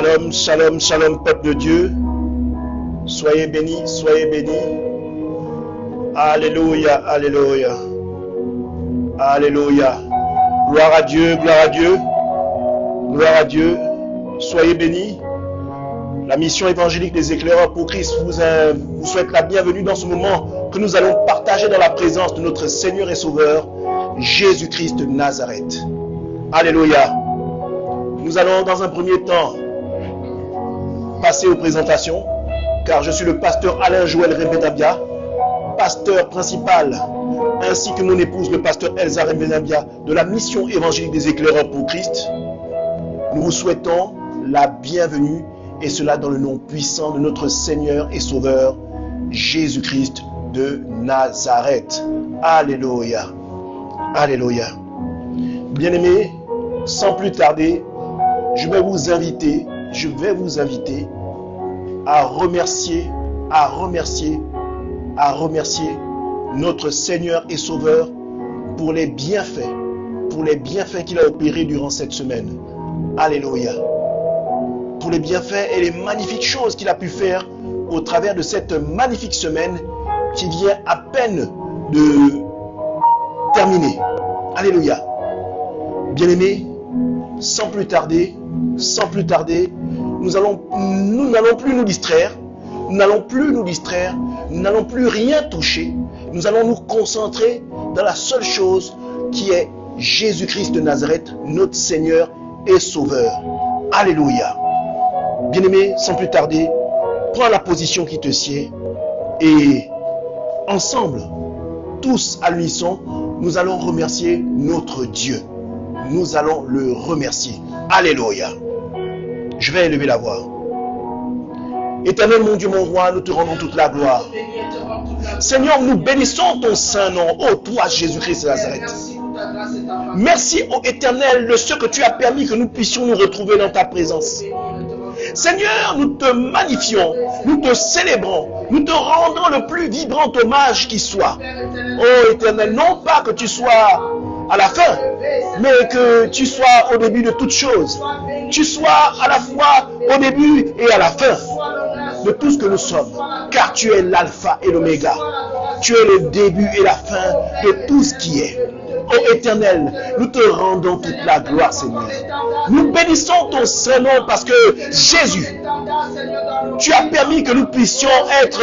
Shalom, shalom, shalom, peuple de Dieu. Soyez bénis, soyez bénis. Alléluia, alléluia. Alléluia. Gloire à Dieu, gloire à Dieu. Gloire à Dieu. Soyez bénis. La mission évangélique des éclaireurs pour Christ vous souhaite la bienvenue dans ce moment que nous allons partager dans la présence de notre Seigneur et Sauveur, Jésus-Christ de Nazareth. Alléluia. Nous allons dans un premier temps passer aux présentations, car je suis le pasteur Alain Joël Rebenabia, pasteur principal, ainsi que mon épouse, le pasteur Elsa Rebenabia, de la mission évangélique des éclaireurs pour Christ. Nous vous souhaitons la bienvenue, et cela dans le nom puissant de notre Seigneur et Sauveur, Jésus-Christ de Nazareth. Alléluia. Alléluia. Bien-aimés, sans plus tarder, je vais vous inviter à remercier notre Seigneur et Sauveur pour les bienfaits qu'il a opérés durant cette semaine. Alléluia. Pour les bienfaits et les magnifiques choses qu'il a pu faire au travers de cette magnifique semaine qui vient à peine de terminer. Alléluia. Bien-aimés, sans plus tarder, nous n'allons plus nous distraire, nous n'allons plus rien toucher, nous allons nous concentrer dans la seule chose qui est Jésus-Christ de Nazareth, notre Seigneur et Sauveur. Alléluia. Bien-aimé, sans plus tarder, prends la position qui te sied et ensemble, tous à l'unisson, nous allons remercier notre Dieu. Nous allons le remercier. Alléluia. Je vais élever la voix. Éternel mon Dieu, mon roi, nous te rendons toute la gloire. Seigneur, nous bénissons ton saint nom, ô toi Jésus-Christ de Nazareth. Merci, ô Éternel, de ce que tu as permis que nous puissions nous retrouver dans ta présence. Seigneur, nous te magnifions, nous te célébrons, nous te rendons le plus vibrant hommage qui soit. Ô Éternel, non pas que tu sois à la fin, mais que tu sois au début de toutes choses. Tu sois à la fois au début et à la fin de tout ce que nous sommes, car tu es l'alpha et l'oméga. Tu es le début et la fin de tout ce qui est. Ô Éternel, nous te rendons toute la gloire, Seigneur. Nous bénissons ton Saint-Nom parce que Jésus, tu as permis que nous puissions être,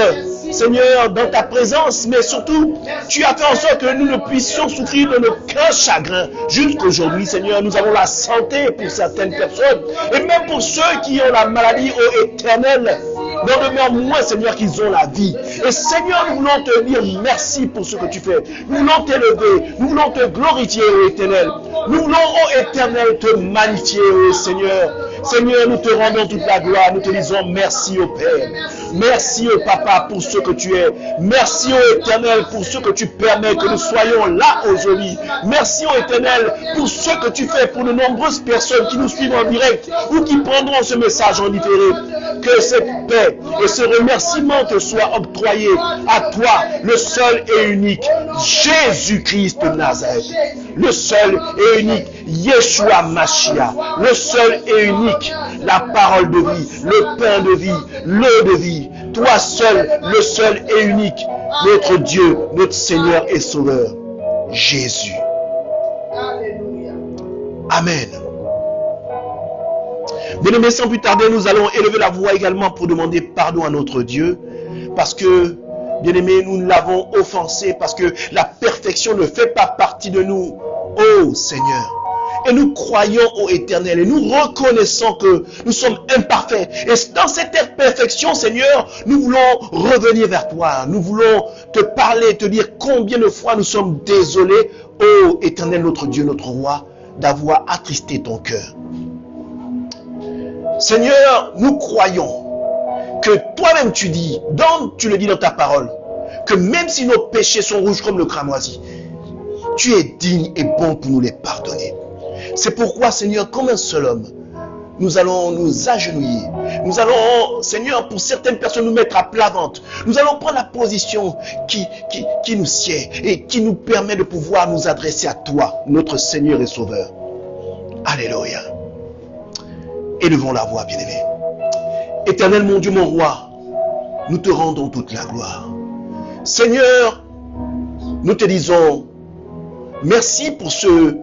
Seigneur, dans ta présence, mais surtout, tu as fait en sorte que nous ne puissions souffrir de aucun chagrin. Jusqu'aujourd'hui, Seigneur, nous avons la santé pour certaines personnes, et même pour ceux qui ont la maladie, ô Éternel, n'en demeure moins, Seigneur, qu'ils ont la vie. Et Seigneur, nous voulons te dire merci pour ce que tu fais. Nous voulons t'élever, nous voulons te glorifier, ô Éternel. Nous voulons, ô Éternel, te magnifier, ô Seigneur. Seigneur, nous te rendons toute la gloire. Nous te disons merci, ô Père. Merci, ô Papa, pour ce que tu es. Merci, ô Éternel, pour ce que tu permets que nous soyons là aujourd'hui. Merci, ô Éternel, pour ce que tu fais pour de nombreuses personnes qui nous suivent en direct ou qui prendront ce message en différé. Que cette paix et ce remerciement te soient octroyés à toi, le seul et unique Jésus-Christ de Nazareth. Le seul et unique Yeshua Mashiach. Le seul et unique, la parole de vie, le pain de vie, l'eau de vie. Toi seul, le seul et unique, notre Dieu, notre Seigneur et Sauveur, Jésus. Amen. Bien-aimés, sans plus tarder, nous allons élever la voix également pour demander pardon à notre Dieu, parce que, bien-aimés, nous l'avons offensé, parce que la perfection ne fait pas partie de nous, ô Seigneur. Et nous croyons au Éternel et nous reconnaissons que nous sommes imparfaits. Et dans cette imperfection, Seigneur, nous voulons revenir vers toi. Nous voulons te parler, te dire combien de fois nous sommes désolés, ô Éternel, notre Dieu, notre Roi, d'avoir attristé ton cœur. Seigneur, nous croyons que toi-même tu le dis dans ta parole, que même si nos péchés sont rouges comme le cramoisi, tu es digne et bon pour nous les pardonner. C'est pourquoi, Seigneur, comme un seul homme, nous allons nous agenouiller. Nous allons, Seigneur, pour certaines personnes, nous mettre à plat ventre. Nous allons prendre la position qui nous sied et qui nous permet de pouvoir nous adresser à toi, notre Seigneur et Sauveur. Alléluia. Élevons la voix, bien-aimé. Éternel mon Dieu, mon roi, nous te rendons toute la gloire. Seigneur, nous te disons merci pour ce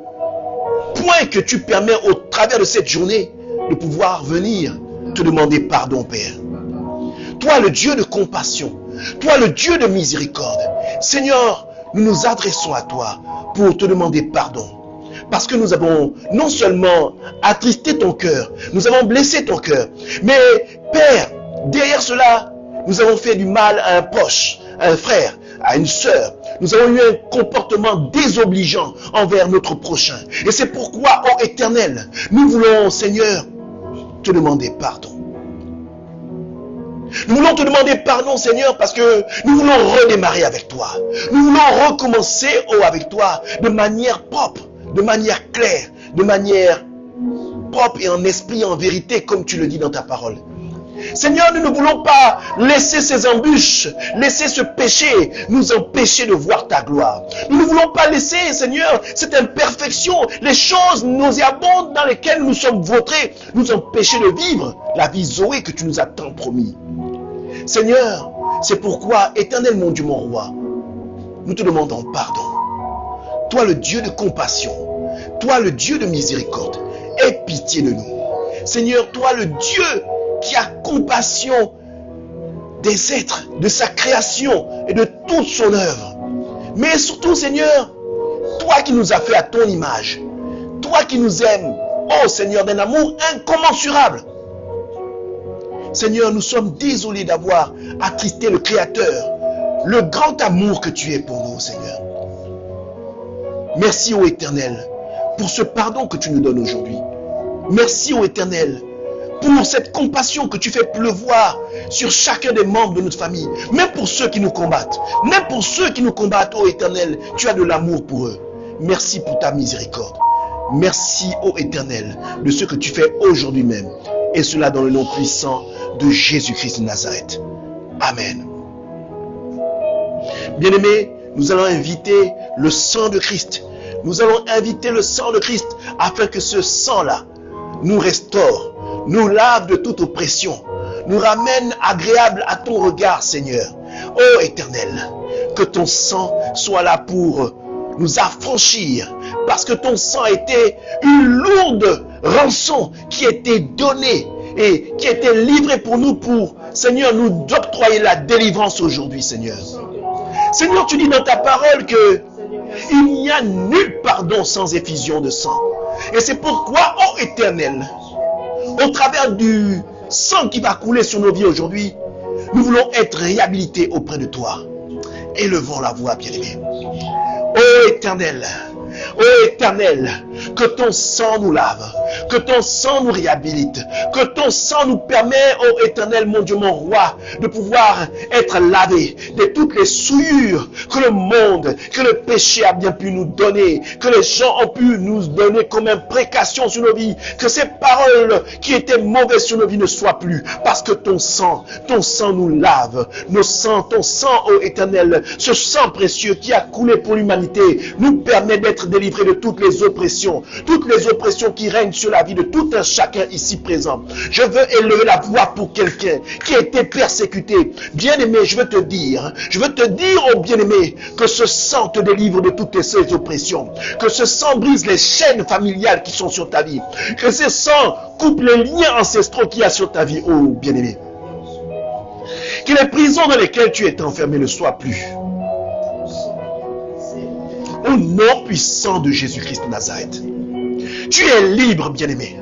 point que tu permets au travers de cette journée de pouvoir venir te demander pardon, Père. Toi, le Dieu de compassion, toi, le Dieu de miséricorde, Seigneur, nous nous adressons à toi pour te demander pardon. Parce que nous avons non seulement attristé ton cœur, nous avons blessé ton cœur, mais Père, derrière cela, nous avons fait du mal à un proche, à un frère, à une sœur. Nous avons eu un comportement désobligeant envers notre prochain. Et c'est pourquoi, ô Éternel, nous voulons, Seigneur, te demander pardon. Nous voulons te demander pardon, Seigneur, parce que nous voulons redémarrer avec toi. Nous voulons recommencer, avec toi, de manière propre, de manière claire, de manière propre et en esprit, en vérité, comme tu le dis dans ta parole. Seigneur, nous ne voulons pas laisser ces embûches, laisser ce péché nous empêcher de voir ta gloire. Nous ne voulons pas laisser, Seigneur, cette imperfection, les choses nauséabondes dans lesquelles nous sommes vautrés, nous empêcher de vivre la vie Zoé que tu nous as tant promis. Seigneur, c'est pourquoi, Éternel mon Dieu, mon roi, nous te demandons pardon. Toi le Dieu de compassion, toi le Dieu de miséricorde, aie pitié de nous. Seigneur, toi le Dieu qui a compassion des êtres, de sa création et de toute son œuvre. Mais surtout, Seigneur, toi qui nous as fait à ton image, toi qui nous aimes, oh Seigneur, d'un amour incommensurable. Seigneur, nous sommes désolés d'avoir attristé le Créateur, le grand amour que tu es pour nous, Seigneur. Merci, ô Éternel, pour ce pardon que tu nous donnes aujourd'hui. Merci, ô Éternel, pour cette compassion que tu fais pleuvoir sur chacun des membres de notre famille, même pour ceux qui nous combattent, ô Éternel, tu as de l'amour pour eux. Merci pour ta miséricorde. Merci, ô Éternel, de ce que tu fais aujourd'hui même, et cela dans le nom puissant de Jésus-Christ de Nazareth. Amen. Bien-aimés, nous allons inviter le sang de Christ. Nous allons inviter le sang de Christ afin que ce sang-là nous restaure, nous lave de toute oppression, nous ramène agréable à ton regard, Seigneur. Ô Éternel, que ton sang soit là pour nous affranchir, parce que ton sang a été une lourde rançon qui a été donnée et qui a été livrée pour nous, pour, Seigneur, nous octroyer la délivrance aujourd'hui, Seigneur. Seigneur, tu dis dans ta parole que il n'y a nul pardon sans effusion de sang. Et c'est pourquoi, ô Éternel, au travers du sang qui va couler sur nos vies aujourd'hui, nous voulons être réhabilités auprès de toi. Élevons la voix, bien-aimés. Ô Éternel, que ton sang nous lave, que ton sang nous réhabilite, que ton sang nous permet, ô Éternel, mon Dieu, mon roi, de pouvoir être lavés de toutes les souillures que le monde, que le péché a bien pu nous donner, que les gens ont pu nous donner comme imprécation sur nos vies, que ces paroles qui étaient mauvaises sur nos vies ne soient plus, parce que ton sang nous lave, ton sang, ô Éternel, ce sang précieux qui a coulé pour l'humanité, nous permet d'être délivrés de toutes les oppressions qui règnent sur la vie de tout un chacun ici présent. Je veux élever la voix pour quelqu'un qui a été persécuté. Bien-aimé, je veux te dire, oh bien-aimé, que ce sang te délivre de toutes ces oppressions, que ce sang brise les chaînes familiales qui sont sur ta vie, que ce sang coupe les liens ancestraux qu'il y a sur ta vie, oh bien-aimé. Que les prisons dans lesquelles tu es enfermé ne soient plus. Au nom puissant de Jésus-Christ de Nazareth. Tu es libre, bien-aimé.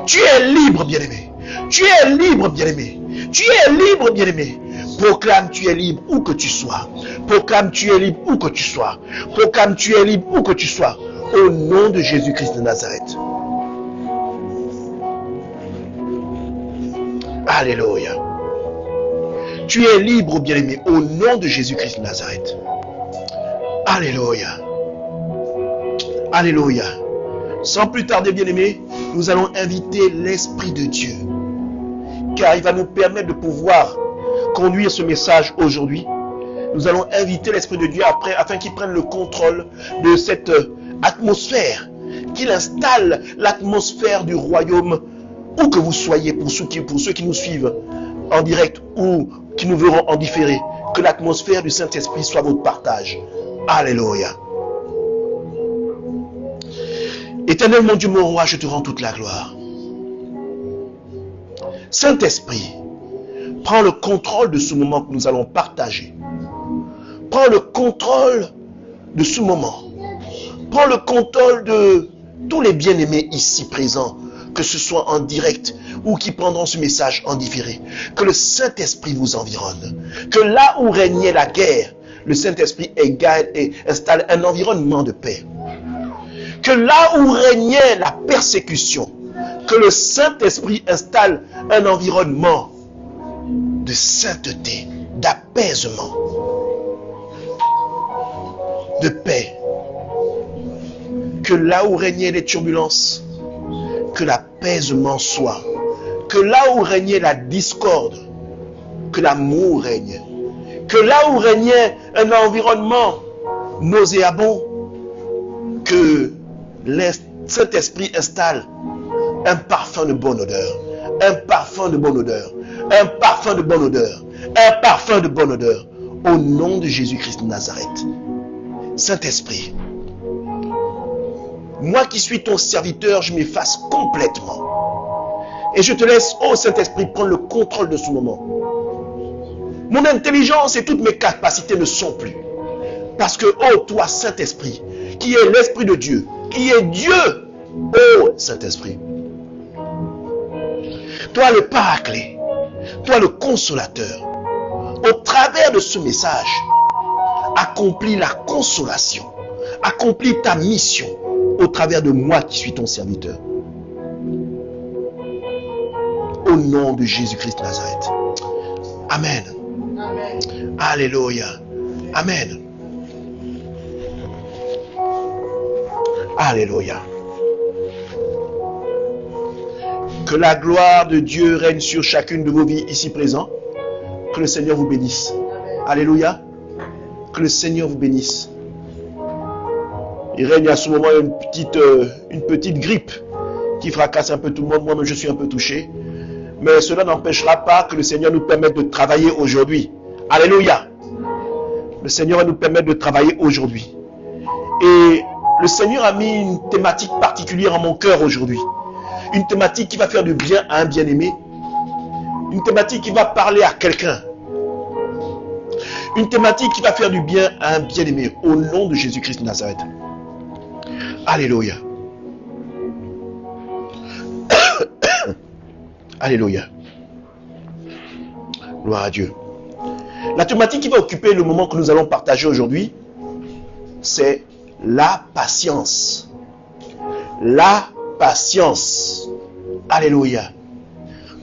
Tu es libre, bien-aimé. Tu es libre, bien-aimé. Tu es libre, bien-aimé. Proclame, tu es libre où que tu sois. Proclame, tu es libre où que tu sois. Proclame, tu es libre où que tu sois. Au nom de Jésus-Christ de Nazareth. Alléluia. Tu es libre, bien-aimé, au nom de Jésus-Christ de Nazareth. Alléluia. Alléluia. Sans plus tarder, bien-aimés, nous allons inviter l'Esprit de Dieu, car il va nous permettre de pouvoir conduire ce message aujourd'hui. Nous allons inviter l'Esprit de Dieu afin qu'il prenne le contrôle de cette atmosphère, qu'il installe l'atmosphère du royaume où que vous soyez, pour ceux qui nous suivent en direct ou qui nous verront en différé, que l'atmosphère du Saint-Esprit soit votre partage. Alléluia. Éternel mon Dieu, mon roi, je te rends toute la gloire. Saint-Esprit, prends le contrôle de ce moment que nous allons partager. Prends le contrôle de ce moment. Prends le contrôle de tous les bien-aimés ici présents, que ce soit en direct ou qui prendront ce message en différé. Que le Saint-Esprit vous environne. Que là où régnait la guerre, le Saint-Esprit installe un environnement de paix. Que là où régnait la persécution, que le Saint-Esprit installe un environnement de sainteté, d'apaisement, de paix. Que là où régnaient les turbulences, que l'apaisement soit. Que là où régnait la discorde, que l'amour règne. Que là où régnait un environnement nauséabond, que le Saint-Esprit installe un parfum de bonne odeur. Un parfum de bonne odeur. Un parfum de bonne odeur. Un parfum de bonne odeur. Au nom de Jésus-Christ de Nazareth. Saint-Esprit, moi qui suis ton serviteur, je m'efface complètement. Et je te laisse, oh Saint-Esprit, prendre le contrôle de ce moment. Mon intelligence et toutes mes capacités ne sont plus. Parce que, oh toi, Saint-Esprit, qui est l'Esprit de Dieu, qui est Dieu, oh Saint-Esprit, toi le Paraclet, toi le Consolateur, au travers de ce message, accomplis la consolation, accomplis ta mission au travers de moi qui suis ton serviteur. Au nom de Jésus-Christ de Nazareth. Amen. Amen. Alléluia. Amen. Alléluia. Que la gloire de Dieu règne sur chacune de vos vies ici présents. Que le Seigneur vous bénisse. Alléluia. Que le Seigneur vous bénisse. Il règne à ce moment une petite grippe qui fracasse un peu tout le monde. Moi-même, je suis un peu touché. Mais cela n'empêchera pas que le Seigneur nous permette de travailler aujourd'hui. Alléluia. Le Seigneur va nous permettre de travailler aujourd'hui. Et le Seigneur a mis une thématique particulière en mon cœur aujourd'hui. Une thématique qui va faire du bien à un bien-aimé. Une thématique qui va parler à quelqu'un. Une thématique qui va faire du bien à un bien-aimé. Au nom de Jésus-Christ de Nazareth. Alléluia. Alléluia. Gloire à Dieu. La thématique qui va occuper le moment que nous allons partager aujourd'hui, c'est la patience. La patience. Alléluia.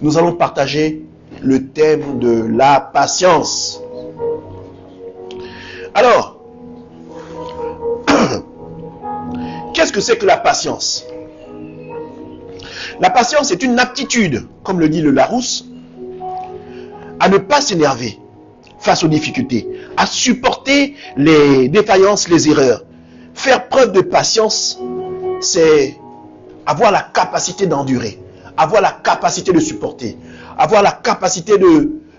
Nous allons partager le thème de la patience. Alors, qu'est-ce que c'est que la patience? La patience est une aptitude, comme le dit le Larousse, à ne pas s'énerver face aux difficultés, à supporter les défaillances, les erreurs. Faire preuve de patience, c'est avoir la capacité d'endurer, avoir la capacité de supporter, avoir la capacité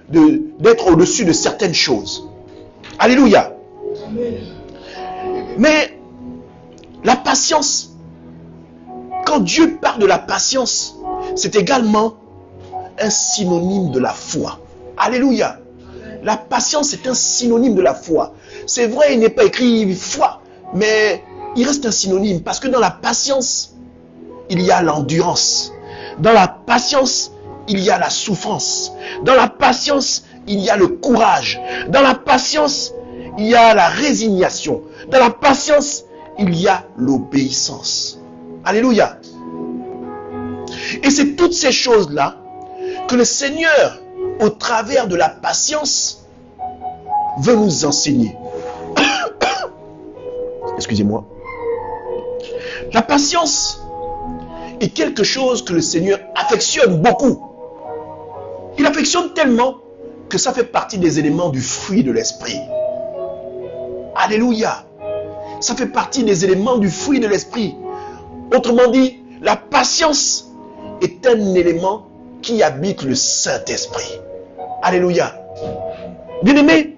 d'être au-dessus de certaines choses. Alléluia. Mais la patience, quand Dieu parle de la patience, c'est également un synonyme de la foi. Alléluia. La patience est un synonyme de la foi. C'est vrai, il n'est pas écrit foi, mais il reste un synonyme parce que dans la patience, il y a l'endurance. Dans la patience, il y a la souffrance. Dans la patience, il y a le courage. Dans la patience, il y a la résignation. Dans la patience, il y a l'obéissance. Alléluia. Et c'est toutes ces choses-là que le Seigneur, au travers de la patience, veut nous enseigner. Excusez-moi. La patience est quelque chose que le Seigneur affectionne beaucoup. Il affectionne tellement que ça fait partie des éléments du fruit de l'esprit. Alléluia. Ça fait partie des éléments du fruit de l'esprit. Autrement dit, la patience est un élément qui habite le Saint-Esprit. Alléluia. Bien-aimés,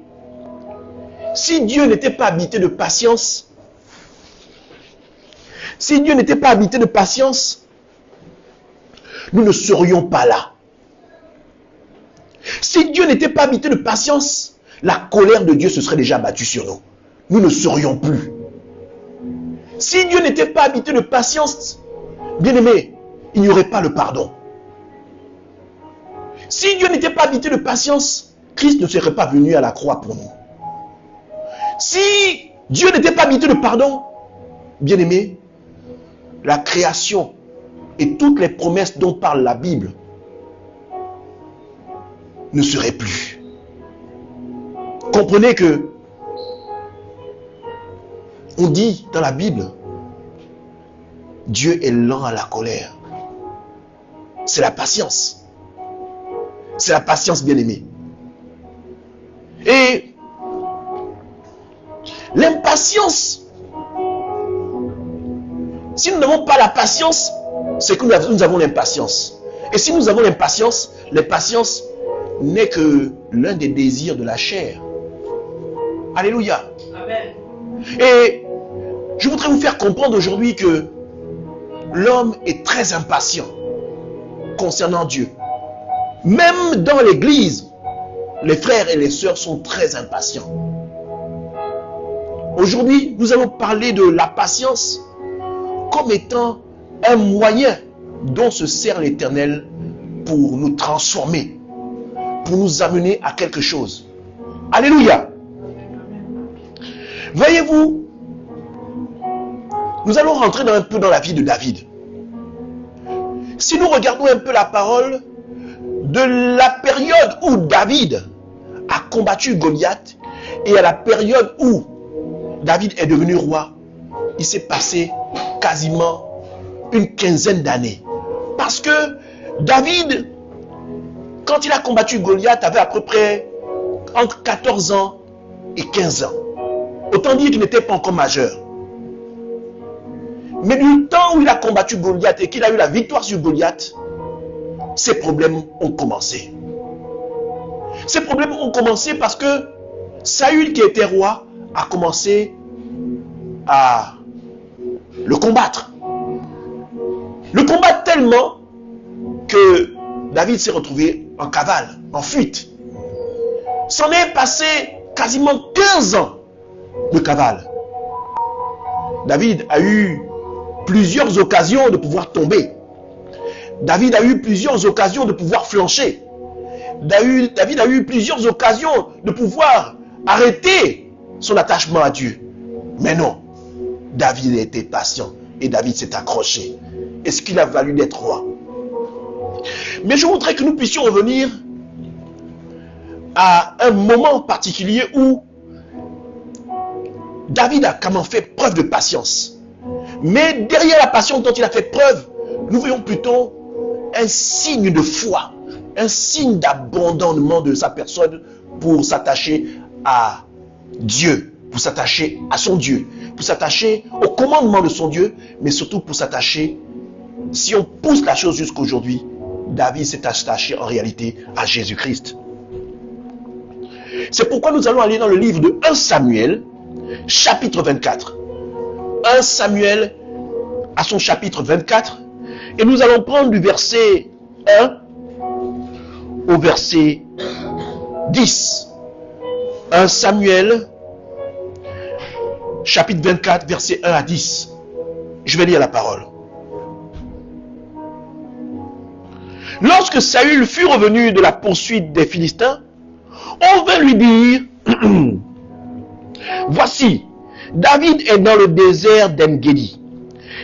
si Dieu n'était pas habité de patience, nous ne serions pas là. Si Dieu n'était pas habité de patience, la colère de Dieu se serait déjà abattue sur nous. Nous ne serions plus. Si Dieu n'était pas habité de patience, bien-aimés, il n'y aurait pas le pardon. Si Dieu n'était pas habité de patience, Christ ne serait pas venu à la croix pour nous. Si Dieu n'était pas habité de pardon, bien-aimés, la création et toutes les promesses dont parle la Bible ne seraient plus. Comprenez que on dit dans la Bible, Dieu est lent à la colère. C'est la patience. C'est la patience, bien-aimée. Et l'impatience, si nous n'avons pas la patience, c'est que nous avons l'impatience. Et si nous avons l'impatience n'est que l'un des désirs de la chair. Alléluia. Amen. Et je voudrais vous faire comprendre aujourd'hui que l'homme est très impatient concernant Dieu. Même dans l'église, les frères et les sœurs sont très impatients. Aujourd'hui, nous allons parler de la patience comme étant un moyen dont se sert l'Éternel pour nous transformer, pour nous amener à quelque chose. Alléluia. Voyez-vous, nous allons rentrer un peu dans la vie de David. Si nous regardons un peu la parole, de la période où David a combattu Goliath et à la période où David est devenu roi, il s'est passé quasiment une quinzaine d'années. Parce que David, quand il a combattu Goliath, avait à peu près entre 14 ans et 15 ans. Autant dire qu'il n'était pas encore majeur. Mais du temps où il a combattu Goliath et qu'il a eu la victoire sur Goliath, ces problèmes ont commencé. Ces problèmes ont commencé parce que Saül, qui était roi, a commencé à le combattre. Le combattre tellement que David s'est retrouvé en cavale, en fuite. S'en est passé quasiment 15 ans de cavale. David a eu plusieurs occasions de pouvoir tomber. David a eu plusieurs occasions de pouvoir flancher. David a eu plusieurs occasions de pouvoir arrêter son attachement à Dieu. Mais non, David a été patient et David s'est accroché. Et ce qu'il a valu d'être roi. Mais je voudrais que nous puissions revenir à un moment particulier où David a quand même fait preuve de patience. Mais derrière la patience dont il a fait preuve, nous voyons plutôt un signe de foi, un signe d'abandonnement de sa personne pour s'attacher à Dieu, pour s'attacher à son Dieu, pour s'attacher au commandement de son Dieu, mais surtout pour s'attacher, si on pousse la chose jusqu'aujourd'hui, David s'est attaché en réalité à Jésus-Christ. C'est pourquoi nous allons aller dans le livre de 1 Samuel, chapitre 24. 1 Samuel à son chapitre 24, et nous allons prendre du verset 1 au verset 10. 1 Samuel, chapitre 24, verset 1 à 10. Je vais lire la parole. Lorsque Saül fut revenu de la poursuite des Philistins, on vint lui dire, voici, David est dans le désert d'En-Gedi.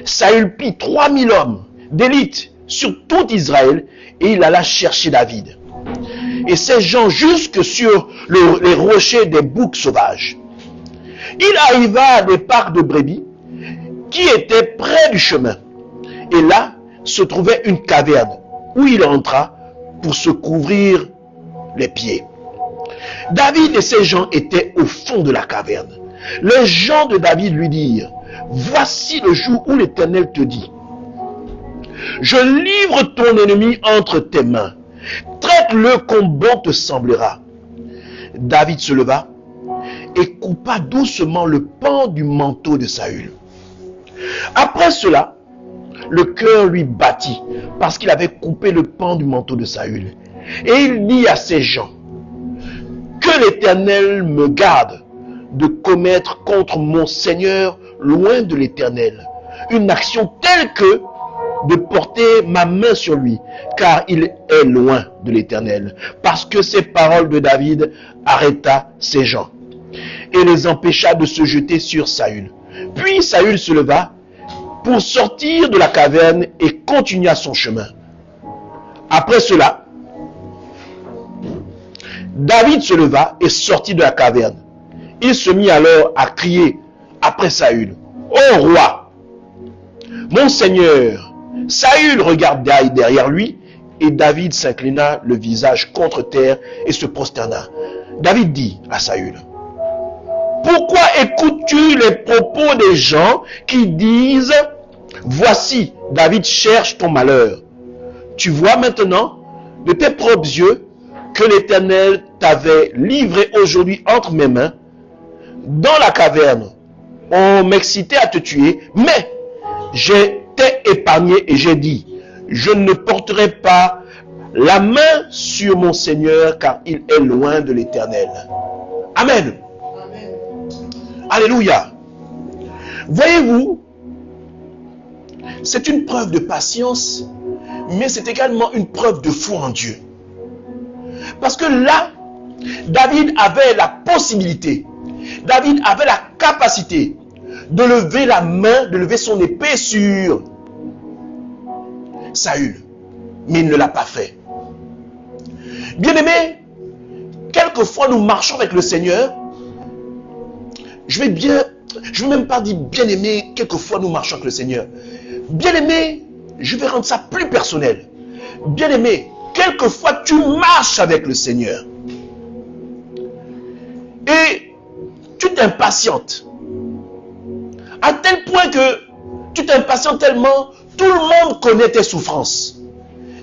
Saül prit 3000 hommes d'élite sur tout Israël et il alla chercher David. Et ces gens jusque sur les rochers des boucs sauvages. Il arriva à des parcs de brebis qui étaient près du chemin. Et là se trouvait une caverne où il entra pour se couvrir les pieds. David et ses gens étaient au fond de la caverne. Les gens de David lui dirent, voici le jour où l'Éternel te dit, Je livre ton ennemi entre tes mains. Traite-le comme bon te semblera. David se leva et coupa doucement le pan du manteau de Saül. Après cela, le cœur lui battit parce qu'il avait coupé le pan du manteau de Saül. Et il dit à ses gens, que l'Éternel me garde de commettre contre mon Seigneur loin de l'Éternel une action telle que de porter ma main sur lui, car il est loin de l'Éternel. Parce que ces paroles de David arrêta ces gens et les empêcha de se jeter sur Saül. Puis Saül se leva pour sortir de la caverne et continua son chemin. Après cela, David se leva et sortit de la caverne. Il se mit alors à crier après Saül, « Ô roi, mon Seigneur !» Saül regarda derrière lui et David s'inclina le visage contre terre et se prosterna. David dit à Saül, « Pourquoi écoutes-tu les propos des gens qui disent, voici, David cherche ton malheur. Tu vois maintenant de tes propres yeux que l'Éternel t'avait livré aujourd'hui entre mes mains. Dans la caverne, on m'excitait à te tuer, mais j'ai été épargné et j'ai dit, je ne porterai pas la main sur mon Seigneur car il est loin de l'Éternel. » Amen. Amen. Alléluia. Voyez-vous, c'est une preuve de patience, mais c'est également une preuve de foi en Dieu. Parce que là, David avait la possibilité, David avait la capacité de lever la main, de lever son épée sur Saül. Mais il ne l'a pas fait. Bien-aimés, quelquefois nous marchons avec le Seigneur. Je vais même pas dire bien-aimé, quelquefois nous marchons avec le Seigneur. Bien-aimé, je vais rendre ça plus personnel. Bien-aimé, quelquefois tu marches avec le Seigneur. Et tu t'impatientes. À tel point que tu t'impatientes tellement, tout le monde connaît tes souffrances.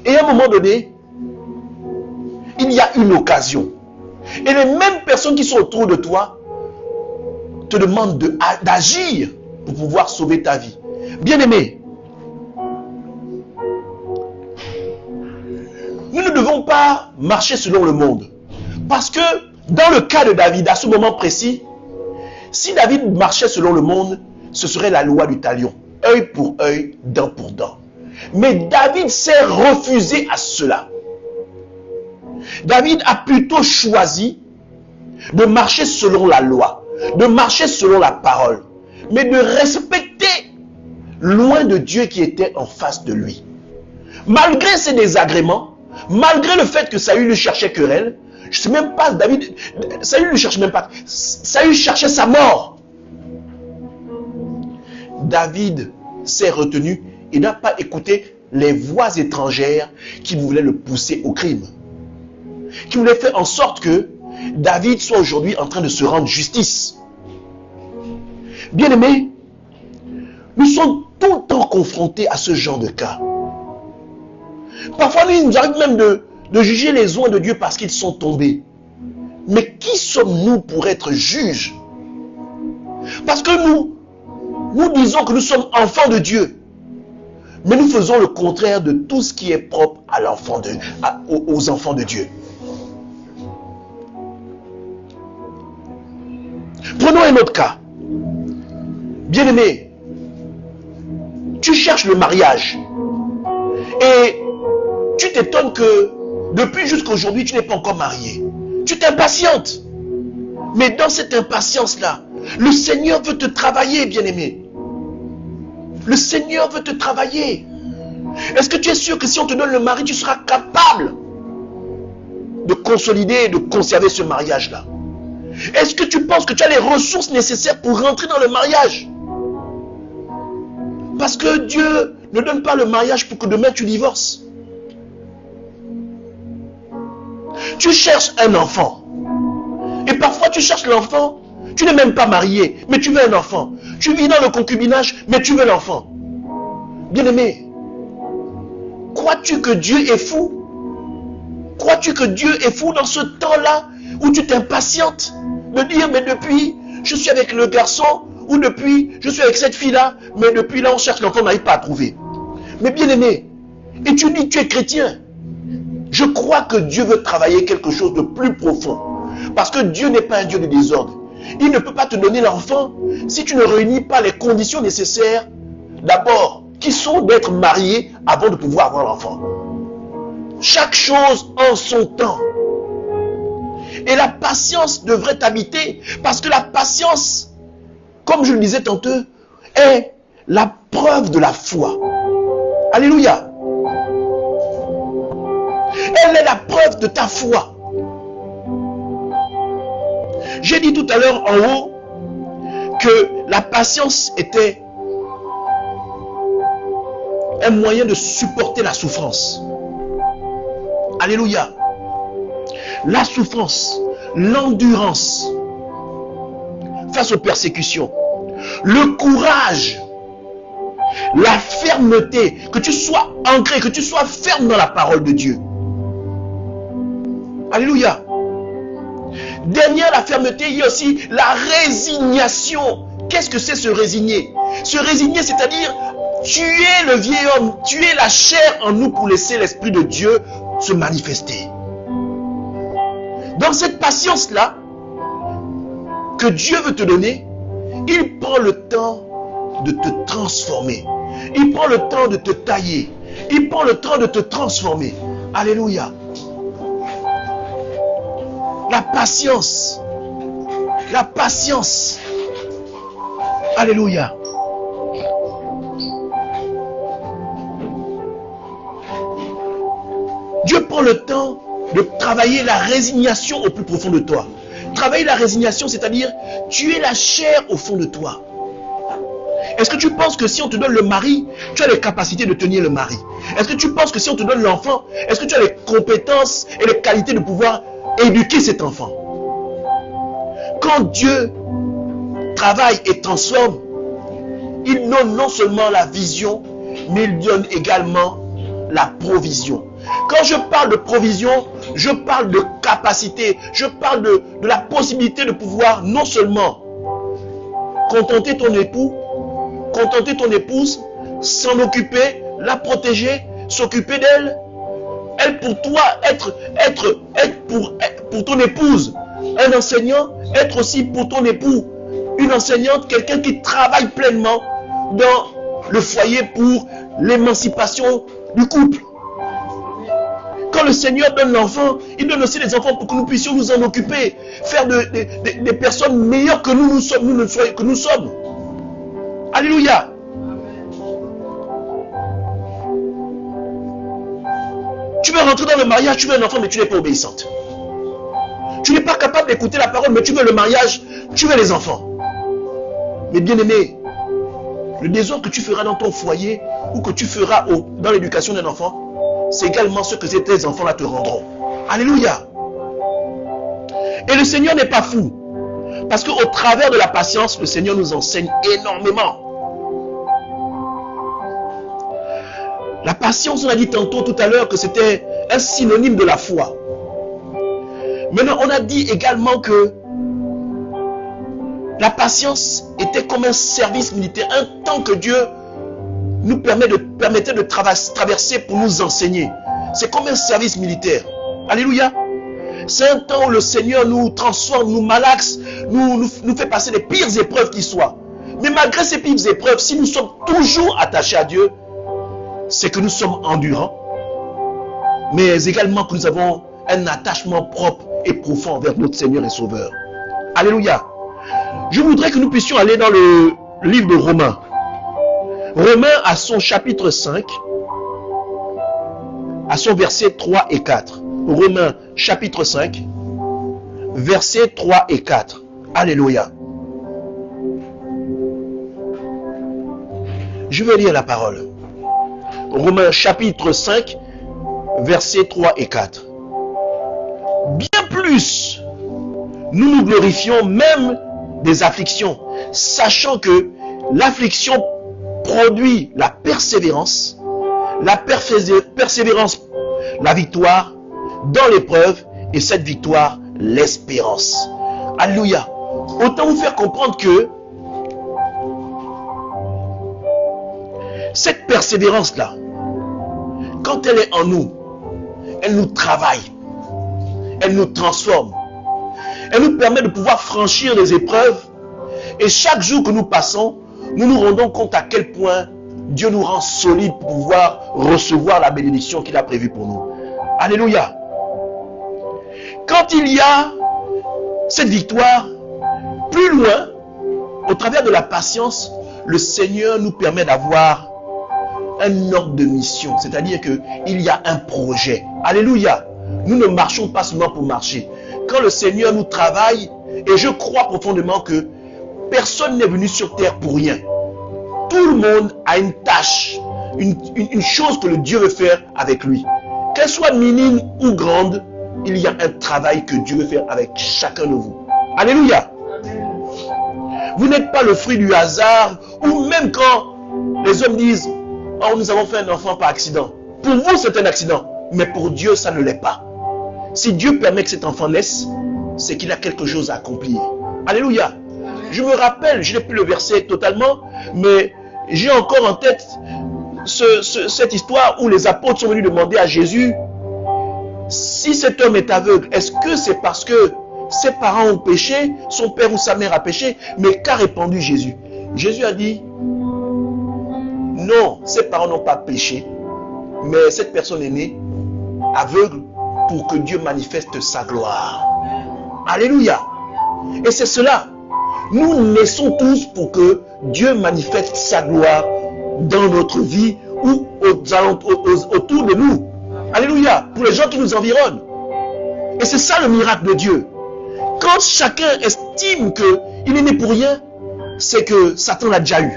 Et à un moment donné, il y a une occasion. Et les mêmes personnes qui sont autour de toi te demandent d'agir pour pouvoir sauver ta vie. Bien-aimé, nous ne devons pas marcher selon le monde. Parce que dans le cas de David, à ce moment précis, si David marchait selon le monde, ce serait la loi du talion. Œil pour œil, dent pour dent. Mais David s'est refusé à cela. David a plutôt choisi de marcher selon la loi, de marcher selon la parole, mais de respecter loin de Dieu qui était en face de lui. Malgré ses désagréments, malgré le fait que Saül lui cherchait querelle, je ne sais même pas, Saül ne lui cherchait même pas, Saül cherchait sa mort. David s'est retenu et n'a pas écouté les voix étrangères qui voulaient le pousser au crime. Qui voulaient faire en sorte que David soit aujourd'hui en train de se rendre justice. Bien-aimés, nous sommes tout le temps confrontés à ce genre de cas. Parfois, il nous arrive même de juger les oins de Dieu parce qu'ils sont tombés. Mais qui sommes-nous pour être juges? Parce que nous disons que nous sommes enfants de Dieu. Mais nous faisons le contraire de tout ce qui est propre aux enfants de Dieu. Prenons un autre cas. Bien-aimé, tu cherches le mariage. Et tu t'étonnes que depuis jusqu'à aujourd'hui, tu n'es pas encore marié. Tu t'impatientes. Mais dans cette impatience-là, le Seigneur veut te travailler, bien-aimé. Le Seigneur veut te travailler. Est-ce que tu es sûr que si on te donne le mari, tu seras capable de consolider et de conserver ce mariage-là? Est-ce que tu penses que tu as les ressources nécessaires pour rentrer dans le mariage? Parce que Dieu ne donne pas le mariage pour que demain tu divorces. Tu cherches un enfant. Et parfois tu cherches l'enfant. Tu n'es même pas marié, mais tu veux un enfant. Tu vis dans le concubinage, mais tu veux l'enfant. Bien-aimé, Crois-tu que Dieu est fou? Crois-tu que Dieu est fou dans ce temps-là où tu t'impatientes de dire, mais depuis, je suis avec le garçon, ou depuis, je suis avec cette fille-là, mais depuis là, on cherche l'enfant, on n'arrive pas à trouver. Mais bien aimé, et tu dis, tu es chrétien. Je crois que Dieu veut travailler quelque chose de plus profond. Parce que Dieu n'est pas un Dieu de désordre. Il ne peut pas te donner l'enfant si tu ne réunis pas les conditions nécessaires, d'abord, qui sont d'être marié avant de pouvoir avoir l'enfant. Chaque chose en son temps. Et la patience devrait t'habiter, parce que la patience, comme je le disais tantôt, est la preuve de la foi. Alléluia. Elle est la preuve de ta foi. J'ai dit tout à l'heure en haut que la patience était un moyen de supporter la souffrance. Alléluia. La souffrance, l'endurance face aux persécutions, le courage, la fermeté, que tu sois ancré, que tu sois ferme dans la parole de Dieu. Alléluia. Derrière la fermeté, il y a aussi la résignation. Qu'est-ce que c'est se résigner? Se résigner, c'est-à-dire tuer le vieil homme, tuer la chair en nous pour laisser l'Esprit de Dieu se manifester. Dans cette patience-là que Dieu veut te donner, il prend le temps de te transformer. Il prend le temps de te tailler. Il prend le temps de te transformer. Alléluia. La patience. La patience. Alléluia. Dieu prend le temps de travailler la résignation au plus profond de toi. Travailler la résignation, c'est-à-dire tuer la chair au fond de toi. Est-ce que tu penses que si on te donne le mari, tu as les capacités de tenir le mari? Est-ce que tu penses que si on te donne l'enfant, est-ce que tu as les compétences et les qualités de pouvoir éduquer cet enfant? Quand Dieu travaille et transforme, il donne non seulement la vision, mais il donne également la provision. Quand je parle de provision, je parle de capacité, je parle de la possibilité de pouvoir non seulement contenter ton époux, contenter ton épouse, s'en occuper, la protéger, s'occuper d'elle. Elle pour toi, être pour ton épouse un enseignant, être aussi pour ton époux une enseignante, quelqu'un qui travaille pleinement dans le foyer pour l'émancipation du couple. Quand le Seigneur donne l'enfant, il donne aussi les enfants pour que nous puissions nous en occuper, faire des personnes meilleures que nous sommes. Alléluia. Tu veux rentrer dans le mariage, tu veux un enfant, mais tu n'es pas obéissante. Tu n'es pas capable d'écouter la parole, mais tu veux le mariage, tu veux les enfants. Mais bien aimé, le désordre que tu feras dans ton foyer ou que tu feras dans l'éducation d'un enfant, c'est également ce que tes enfants-là te rendront. Alléluia. Et le Seigneur n'est pas fou. Parce qu'au travers de la patience, le Seigneur nous enseigne énormément. La patience, on a dit tantôt tout à l'heure que c'était un synonyme de la foi. Maintenant, on a dit également que la patience était comme un service militaire, un temps que Dieu nous permettait de traverser pour nous enseigner. C'est comme un service militaire. Alléluia. C'est un temps où le Seigneur nous transforme, nous malaxe, nous fait passer les pires épreuves qui soient. Mais malgré ces pires épreuves, si nous sommes toujours attachés à Dieu, c'est que nous sommes endurants, mais également que nous avons un attachement propre et profond envers notre Seigneur et Sauveur. Alléluia. Je voudrais que nous puissions aller dans le livre de Romains. Romains à son chapitre 5, à son verset 3 et 4. Romains chapitre 5, versets 3 et 4. Alléluia. Je vais lire la parole. Romains chapitre 5, versets 3 et 4. Bien plus, nous nous glorifions même des afflictions, sachant que l'affliction produit la persévérance la persévérance, la victoire dans l'épreuve, et cette victoire, l'espérance. Alléluia. Autant vous faire comprendre que cette persévérance-là, quand elle est en nous, elle nous travaille, elle nous transforme, elle nous permet de pouvoir franchir les épreuves, et chaque jour que nous passons, nous nous rendons compte à quel point Dieu nous rend solides pour pouvoir recevoir la bénédiction qu'il a prévue pour nous. Alléluia. Quand il y a cette victoire, plus loin, au travers de la patience, le Seigneur nous permet d'avoir un ordre de mission. C'est-à-dire qu'il y a un projet. Alléluia. Nous ne marchons pas seulement pour marcher. Quand le Seigneur nous travaille, et je crois profondément que personne n'est venu sur terre pour rien. Tout le monde a une tâche, une chose que le Dieu veut faire avec lui. Qu'elle soit minime ou grande, il y a un travail que Dieu veut faire avec chacun de vous. Alléluia. Vous n'êtes pas le fruit du hasard, ou même quand les hommes disent « Oh, nous avons fait un enfant par accident ». Pour vous, c'est un accident, mais pour Dieu, ça ne l'est pas. Si Dieu permet que cet enfant naisse, c'est qu'il a quelque chose à accomplir. Alléluia. Je me rappelle, je n'ai plus le verset totalement, mais j'ai encore en tête cette histoire où les apôtres sont venus demander à Jésus, si cet homme est aveugle, est-ce que c'est parce que ses parents ont péché, son père ou sa mère a péché? Mais qu'a répondu Jésus? Jésus a dit, non, ses parents n'ont pas péché, mais cette personne est née aveugle pour que Dieu manifeste sa gloire. Alléluia. Et c'est cela. Nous naissons tous pour que Dieu manifeste sa gloire dans notre vie ou autour de nous. Alléluia. Pour les gens qui nous environnent. Et c'est ça le miracle de Dieu. Quand chacun estime qu'il est né pour rien, c'est que Satan l'a déjà eu.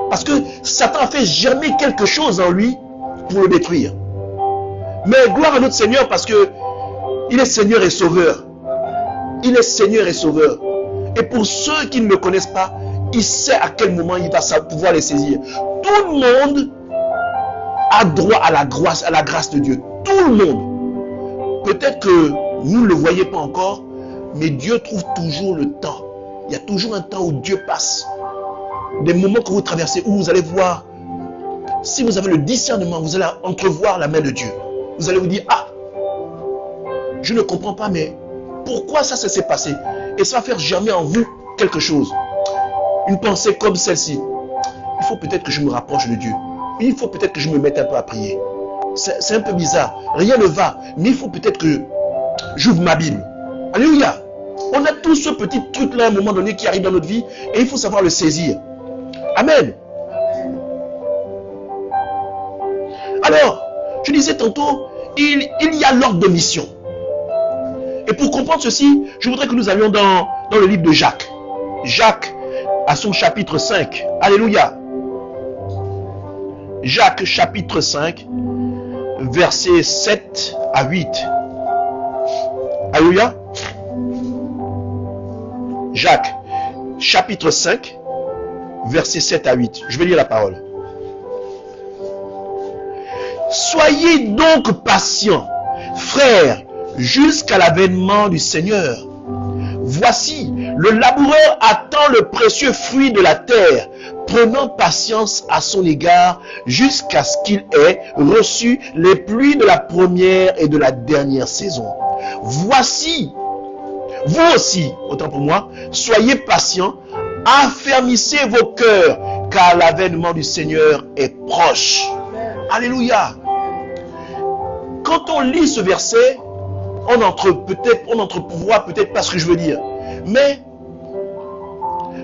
Parce que Satan a fait germer quelque chose en lui pour le détruire. Mais gloire à notre Seigneur parce que il est Seigneur et Sauveur. Il est Seigneur et Sauveur. Et pour ceux qui ne le connaissent pas, il sait à quel moment il va pouvoir les saisir. Tout le monde a droit à la grâce de Dieu. Tout le monde. Peut-être que vous ne le voyez pas encore, mais Dieu trouve toujours le temps. Il y a toujours un temps où Dieu passe. Des moments que vous traversez, où vous allez voir, si vous avez le discernement, vous allez entrevoir la main de Dieu. Vous allez vous dire, ah, je ne comprends pas, mais pourquoi ça s'est passé? Et ça va faire germer en vous quelque chose. Une pensée comme celle-ci. Il faut peut-être que je me rapproche de Dieu. Il faut peut-être que je me mette un peu à prier. C'est un peu bizarre. Rien ne va. Mais il faut peut-être que j'ouvre ma Bible. Alléluia. On a tous ce petit truc-là à un moment donné qui arrive dans notre vie et il faut savoir le saisir. Amen. Alors, je disais tantôt, il y a l'ordre de mission. Et pour comprendre ceci, je voudrais que nous allions dans le livre de Jacques. Jacques, à son chapitre 5. Alléluia. Jacques, chapitre 5, versets 7 à 8. Alléluia. Jacques, chapitre 5, versets 7 à 8. Je vais lire la parole. Soyez donc patients, frères, jusqu'à l'avènement du Seigneur. Voici, le laboureur attend le précieux fruit de la terre, prenant patience à son égard jusqu'à ce qu'il ait reçu les pluies de la première et de la dernière saison. Voici, vous aussi, autant pour moi, soyez patients, affermissez vos cœurs, car l'avènement du Seigneur est proche. Alléluia. Quand on lit ce verset, on entrevoit peut-être pas ce que je veux dire. Mais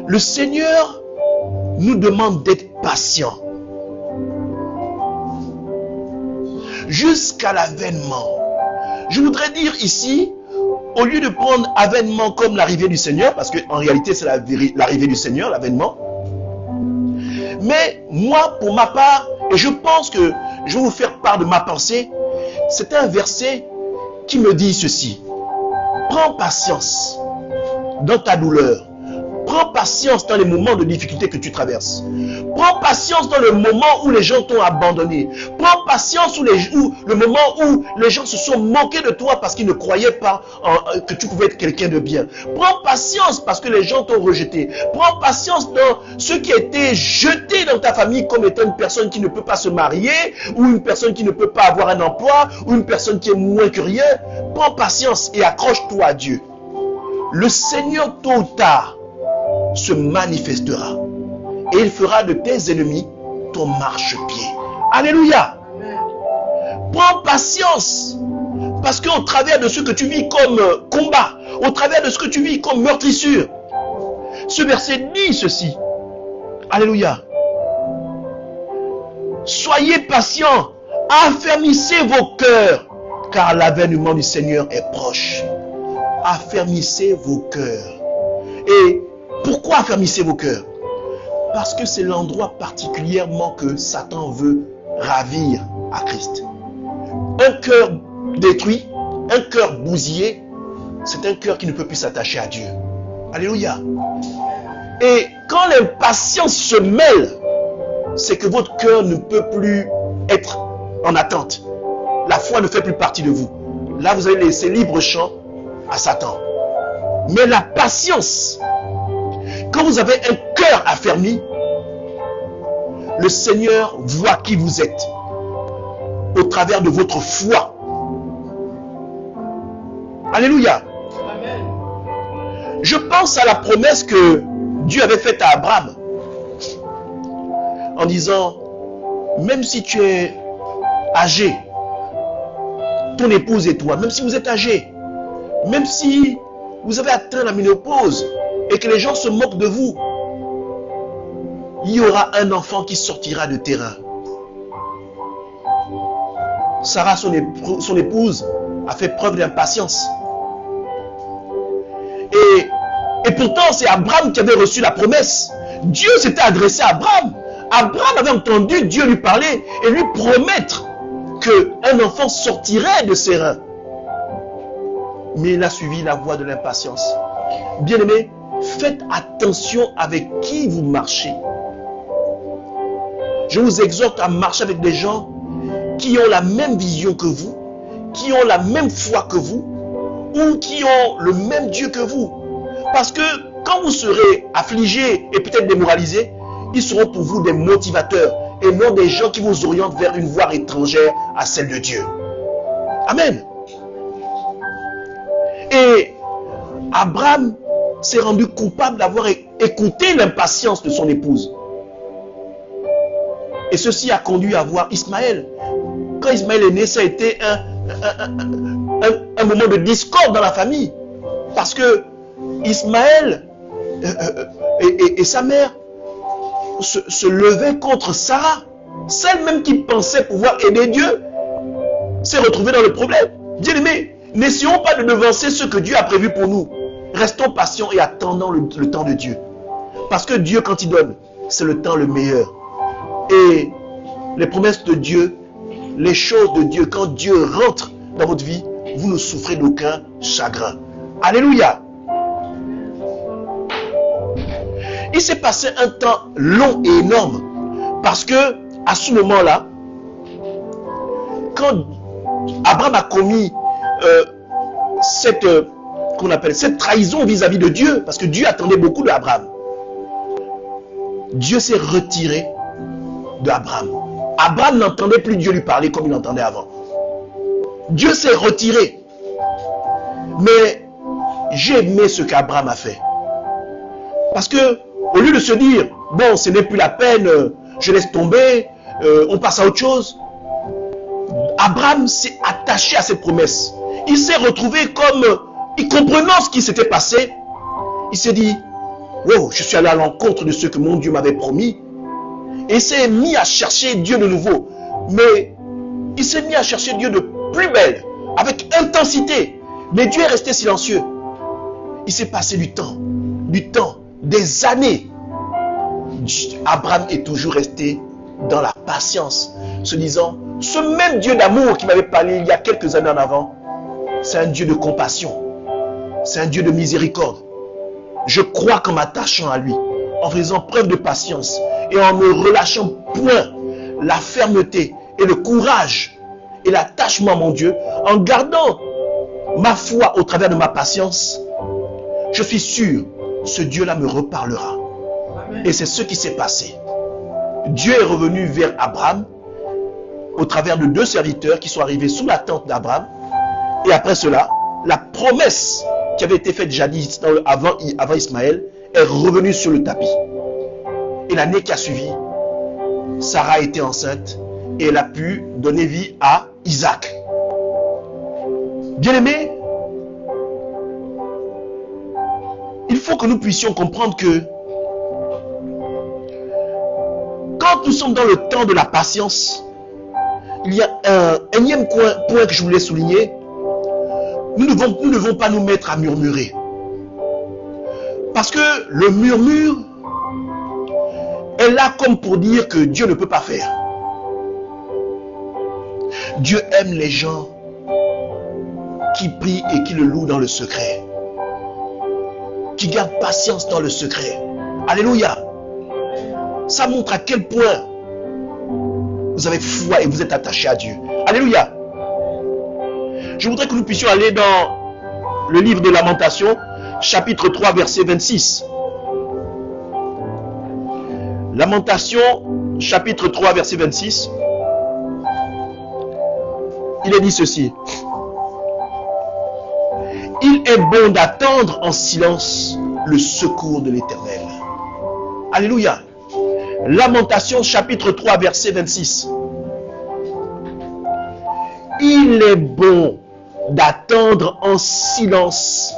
le Seigneur nous demande d'être patients. Jusqu'à l'avènement. Je voudrais dire ici, au lieu de prendre avènement comme l'arrivée du Seigneur, parce qu'en réalité c'est l'arrivée du Seigneur, l'avènement. Mais moi, pour ma part, et je pense que je vais vous faire part de ma pensée, c'est un verset qui me dit ceci. Prends patience dans ta douleur. Prends patience dans les moments de difficulté que tu traverses. Prends patience dans le moment où les gens t'ont abandonné. Prends patience le moment où les gens se sont moqués de toi parce qu'ils ne croyaient pas que tu pouvais être quelqu'un de bien. Prends patience parce que les gens t'ont rejeté. Prends patience dans ceux qui étaient jetés dans ta famille comme étant une personne qui ne peut pas se marier, ou une personne qui ne peut pas avoir un emploi, ou une personne qui est moins que rien. Prends patience et accroche-toi à Dieu. Le Seigneur, tôt ou tard, se manifestera et il fera de tes ennemis ton marchepied. Alléluia. Prends patience parce qu'au travers de ce que tu vis comme combat, au travers de ce que tu vis comme meurtrissure, ce verset dit ceci. Alléluia. Soyez patients, affermissez vos cœurs, car l'avènement du Seigneur est proche. Affermissez vos cœurs. Et pourquoi affermissez vos cœurs? Parce que c'est l'endroit particulièrement que Satan veut ravir à Christ. Un cœur détruit, un cœur bousillé, c'est un cœur qui ne peut plus s'attacher à Dieu. Alléluia. Et quand l'impatience se mêle, c'est que votre cœur ne peut plus être en attente. La foi ne fait plus partie de vous. Là, vous allez laisser libre champ à Satan. Mais la patience, quand vous avez un cœur affermi, le Seigneur voit qui vous êtes au travers de votre foi. Alléluia. Amen. Je pense à la promesse que Dieu avait faite à Abraham en disant, même si tu es âgé, ton épouse et toi, même si vous êtes âgé, même si vous avez atteint la ménopause et que les gens se moquent de vous, il y aura un enfant qui sortira de tes reins. Sarah, son épouse, a fait preuve d'impatience. Et pourtant, c'est Abraham qui avait reçu la promesse. Dieu s'était adressé à Abraham. Abraham avait entendu Dieu lui parler et lui promettre qu'un enfant sortirait de ses reins. Mais il a suivi la voie de l'impatience. Bien-aimés, faites attention avec qui vous marchez. Je vous exhorte à marcher avec des gens qui ont la même vision que vous, qui ont la même foi que vous, ou qui ont le même Dieu que vous. Parce que quand vous serez affligés et peut-être démoralisés, ils seront pour vous des motivateurs et non des gens qui vous orientent vers une voie étrangère à celle de Dieu. Amen. Et Abraham s'est rendu coupable d'avoir écouté l'impatience de son épouse. Et ceci a conduit à voir Ismaël. Quand Ismaël est né, ça a été un moment de discorde dans la famille. Parce que Ismaël et sa mère se levaient contre Sarah. Celle même qui pensait pouvoir aider Dieu s'est retrouvée dans le problème. Bien-aimés, n'essayons pas de devancer ce que Dieu a prévu pour nous. Restons patients et attendons le temps de Dieu. Parce que Dieu, quand il donne, c'est le temps le meilleur. Et les promesses de Dieu, les choses de Dieu, quand Dieu rentre dans votre vie, vous ne souffrez d'aucun chagrin. Alléluia. Il s'est passé un temps long et énorme. Parce que, à ce moment-là, quand Abraham a commis cette trahison vis-à-vis de Dieu, parce que Dieu attendait beaucoup d'Abraham, Dieu s'est retiré d'Abraham. Abraham n'entendait plus Dieu lui parler comme il entendait avant. Dieu s'est retiré. Mais j'ai aimé ce qu'Abraham a fait. Parce que, au lieu de se dire, bon, ce n'est plus la peine, je laisse tomber, on passe à autre chose, Abraham s'est attaché à cette promesse. Il s'est retrouvé comme, il comprenant ce qui s'était passé, il s'est dit, wow, je suis allé à l'encontre de ce que mon Dieu m'avait promis. Et il s'est mis à chercher Dieu de nouveau. Mais il s'est mis à chercher Dieu de plus belle, avec intensité. Mais Dieu est resté silencieux. Il s'est passé du temps, des années. Abraham est toujours resté dans la patience, se disant, ce même Dieu d'amour qui m'avait parlé il y a quelques années en avant, c'est un Dieu de compassion, c'est un Dieu de miséricorde. Je crois qu'en m'attachant à lui, en faisant preuve de patience et en ne relâchant point la fermeté et le courage et l'attachement à mon Dieu, en gardant ma foi au travers de ma patience, je suis sûr, ce Dieu-là me reparlera. Et c'est ce qui s'est passé. Dieu est revenu vers Abraham au travers de 2 serviteurs qui sont arrivés sous la tente d'Abraham. Et après cela, la promesse qui avait été faite jadis avant Ismaël est revenue sur le tapis. Et l'année qui a suivi, Sarah a été enceinte et elle a pu donner vie à Isaac. Bien-aimés, il faut que nous puissions comprendre que quand nous sommes dans le temps de la patience, il y a un énième point que je voulais souligner. Nous ne devons pas nous mettre à murmurer. Parce que le murmure est là comme pour dire que Dieu ne peut pas faire. Dieu aime les gens qui prient et qui le louent dans le secret. Qui gardent patience dans le secret. Alléluia. Ça montre à quel point vous avez foi et vous êtes attaché à Dieu. Alléluia. Je voudrais que nous puissions aller dans le livre de Lamentations, chapitre 3, verset 26. Lamentations, chapitre 3, verset 26. Il est dit ceci. Il est bon d'attendre en silence le secours de l'Éternel. Alléluia. Lamentations, chapitre 3, verset 26. Il est bon d'attendre en silence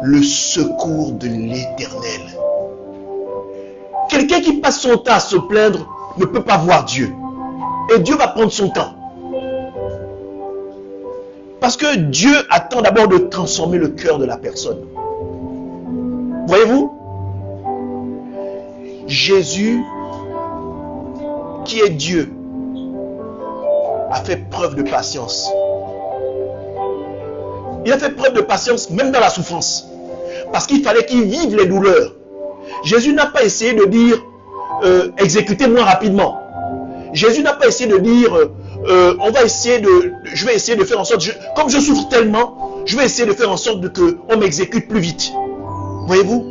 le secours de l'Éternel. Quelqu'un qui passe son temps à se plaindre ne peut pas voir Dieu. Et Dieu va prendre son temps. Parce que Dieu attend d'abord de transformer le cœur de la personne. Voyez-vous? Jésus, qui est Dieu, a fait preuve de patience. Il a fait preuve de patience même dans la souffrance. Parce qu'il fallait qu'il vive les douleurs. Jésus n'a pas essayé de dire exécutez-moi rapidement. Jésus n'a pas essayé de dire je vais essayer de faire en sorte, comme je souffre tellement, je vais essayer de faire en sorte qu'on m'exécute plus vite. Voyez-vous?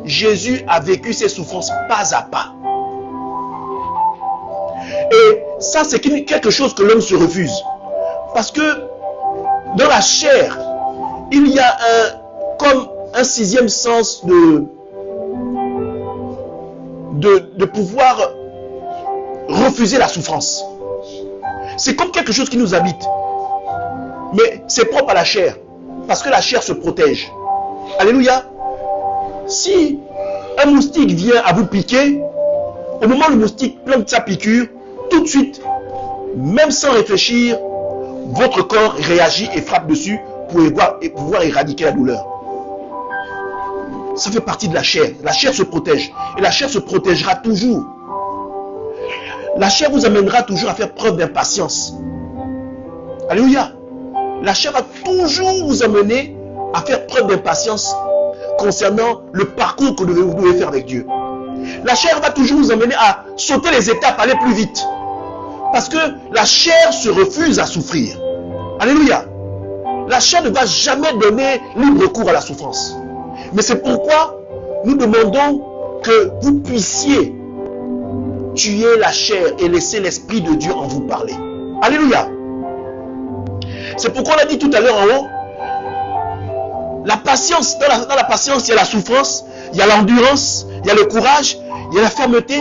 Jésus a vécu ses souffrances pas à pas. Et ça, c'est quelque chose que l'homme se refuse. Parce que dans la chair, il y a comme un 6e sens de pouvoir refuser la souffrance. C'est comme quelque chose qui nous habite. Mais c'est propre à la chair. Parce que la chair se protège. Alléluia. Si un moustique vient à vous piquer, au moment où le moustique plante sa piqûre, tout de suite, même sans réfléchir, votre corps réagit et frappe dessus pour pouvoir éradiquer la douleur. Ça fait partie de la chair. La chair se protège. Et la chair se protégera toujours. La chair vous amènera toujours à faire preuve d'impatience. Alléluia. La chair va toujours vous amener à faire preuve d'impatience concernant le parcours que vous devez faire avec Dieu. La chair va toujours vous amener à sauter les étapes, aller plus vite. Parce que la chair se refuse à souffrir. Alléluia. La chair ne va jamais donner libre cours à la souffrance. Mais c'est pourquoi nous demandons que vous puissiez tuer la chair et laisser l'Esprit de Dieu en vous parler. Alléluia. C'est pourquoi on a dit tout à l'heure en haut, la patience, dans la patience, il y a la souffrance, il y a l'endurance, il y a le courage, il y a la fermeté,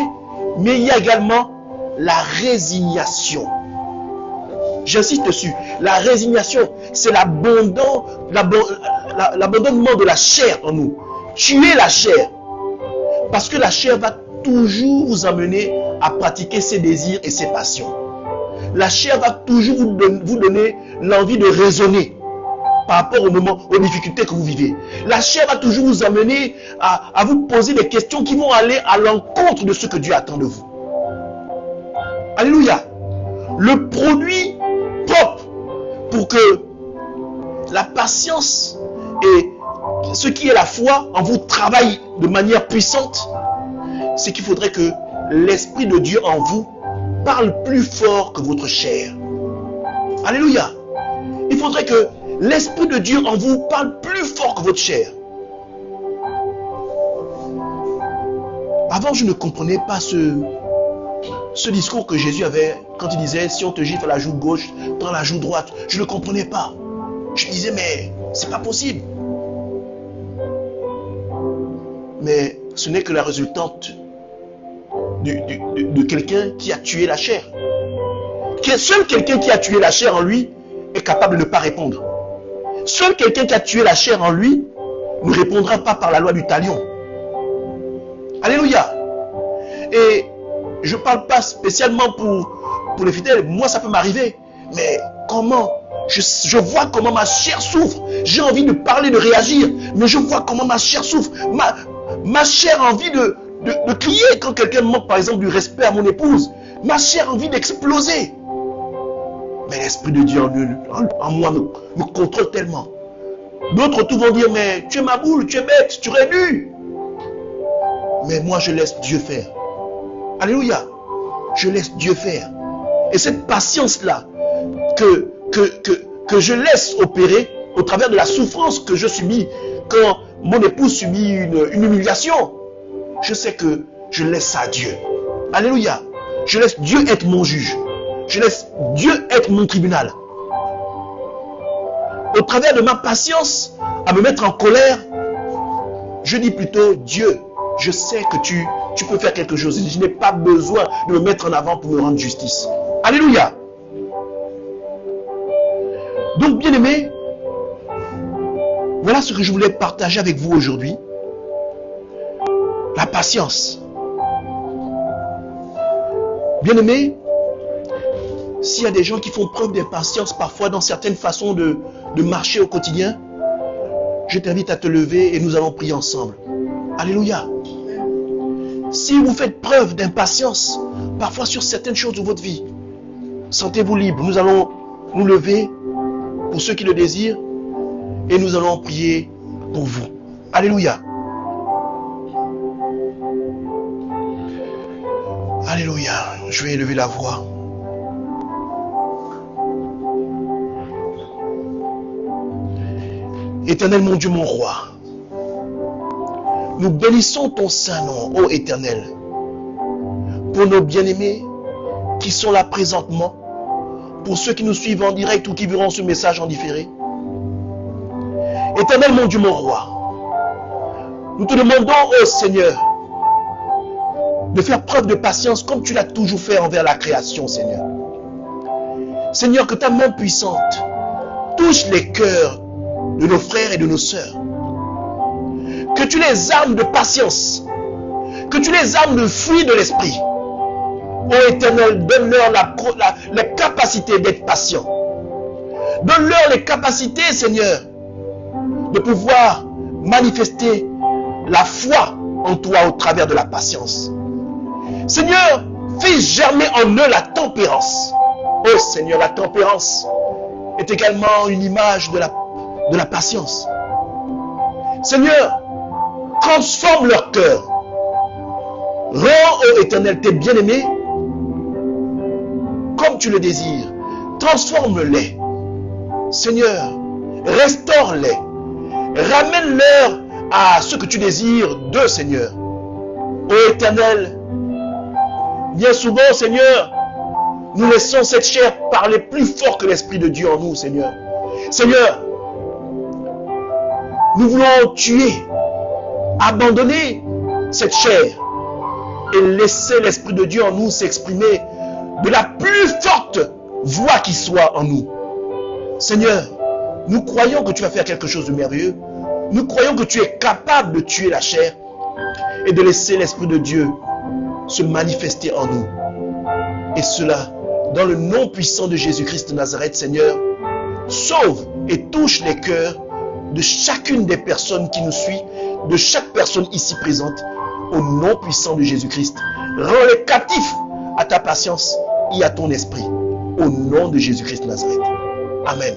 mais il y a également la résignation. J'insiste dessus. La résignation, c'est l'abandonnement de la chair en nous. Tuer la chair. Parce que la chair va toujours vous amener à pratiquer ses désirs et ses passions. La chair va toujours vous donner l'envie de raisonner par rapport aux difficultés que vous vivez. La chair va toujours vous amener à vous poser des questions qui vont aller à l'encontre de ce que Dieu attend de vous. Alléluia. Le produit propre pour que la patience et ce qui est la foi en vous travaille de manière puissante, c'est qu'il faudrait que l'Esprit de Dieu en vous parle plus fort que votre chair. Alléluia. Il faudrait que l'Esprit de Dieu en vous parle plus fort que votre chair. Avant, je ne comprenais pas ce discours que Jésus avait quand il disait, si on te gifle à la joue gauche, prends la joue droite. Je ne comprenais pas. Je disais, mais c'est pas possible. Mais ce n'est que la résultante de quelqu'un qui a tué la chair. Seul quelqu'un qui a tué la chair en lui est capable de ne pas répondre. Seul quelqu'un qui a tué la chair en lui ne répondra pas par la loi du talion. Alléluia. Et je ne parle pas spécialement pour les fidèles. Moi, ça peut m'arriver. Mais comment je vois comment ma chair souffre. J'ai envie de parler, de réagir. Mais je vois comment ma chair souffre. Ma chair a envie de crier quand quelqu'un manque, par exemple, du respect à mon épouse. Ma chair a envie d'exploser. Mais l'Esprit de Dieu en moi me contrôle tellement. D'autres tout vont dire, mais tu es ma boule, tu es bête, tu aurais dû. Mais moi, je laisse Dieu faire. Alléluia. Je laisse Dieu faire. Et cette patience-là que je laisse opérer au travers de la souffrance que je subis quand mon épouse subit une humiliation, je sais que je laisse ça à Dieu. Alléluia. Je laisse Dieu être mon juge. Je laisse Dieu être mon tribunal. Au travers de ma patience à me mettre en colère, je dis plutôt, Dieu, je sais que tu peux faire quelque chose. Je n'ai pas besoin de me mettre en avant pour me rendre justice. Alléluia. Donc, bien-aimés, voilà ce que je voulais partager avec vous aujourd'hui. La patience. Bien-aimés, s'il y a des gens qui font preuve d'impatience parfois dans certaines façons de marcher au quotidien, je t'invite à te lever et nous allons prier ensemble. Alléluia. Si vous faites preuve d'impatience parfois sur certaines choses de votre vie, sentez-vous libre. Nous allons nous lever pour ceux qui le désirent et nous allons prier pour vous. Alléluia. Alléluia. Je vais élever la voix. Éternel mon Dieu, mon roi, nous bénissons ton saint nom, ô Éternel, pour nos bien-aimés qui sont là présentement, pour ceux qui nous suivent en direct ou qui verront ce message en différé. Éternel mon Dieu, mon roi, nous te demandons, ô Seigneur, de faire preuve de patience comme tu l'as toujours fait envers la création, Seigneur. Seigneur, que ta main puissante touche les cœurs de nos frères et de nos sœurs. Que tu les armes de patience. Que tu les armes de fruits de l'esprit. Ô Éternel, donne-leur la capacité d'être patient. Donne-leur les capacités, Seigneur, de pouvoir manifester la foi en toi au travers de la patience. Seigneur, fais germer en eux la tempérance. Oh Seigneur, la tempérance est également une image de la patience. Seigneur, transforme leur cœur. Rends, ô Éternel, tes bien-aimés comme tu le désires. Transforme-les. Seigneur, restaure-les. Ramène-leur à ce que tu désires d'eux, Seigneur. Ô Éternel, bien souvent, Seigneur, nous laissons cette chair parler plus fort que l'Esprit de Dieu en nous, Seigneur. Seigneur, nous voulons tuer, abandonner cette chair et laisser l'Esprit de Dieu en nous s'exprimer de la plus forte voix qui soit en nous. Seigneur, nous croyons que tu vas faire quelque chose de merveilleux. Nous croyons que tu es capable de tuer la chair et de laisser l'Esprit de Dieu se manifester en nous. Et cela, dans le nom puissant de Jésus-Christ de Nazareth, Seigneur, sauve et touche les cœurs de chacune des personnes qui nous suivent, de chaque personne ici présente, au nom puissant de Jésus-Christ. Rends-les captifs à ta patience et à ton esprit, au nom de Jésus-Christ de Nazareth. Amen.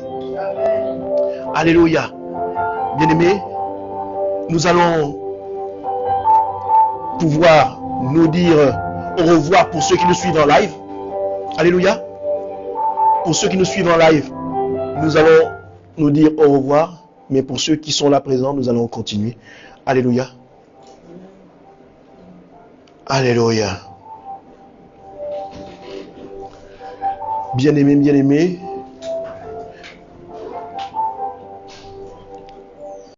Alléluia. Bien-aimés, nous allons pouvoir nous dire au revoir pour ceux qui nous suivent en live. Alléluia. Pour ceux qui nous suivent en live, nous allons nous dire au revoir. Mais pour ceux qui sont là présents, nous allons continuer. Alléluia. Alléluia. Bien-aimés, bien-aimés.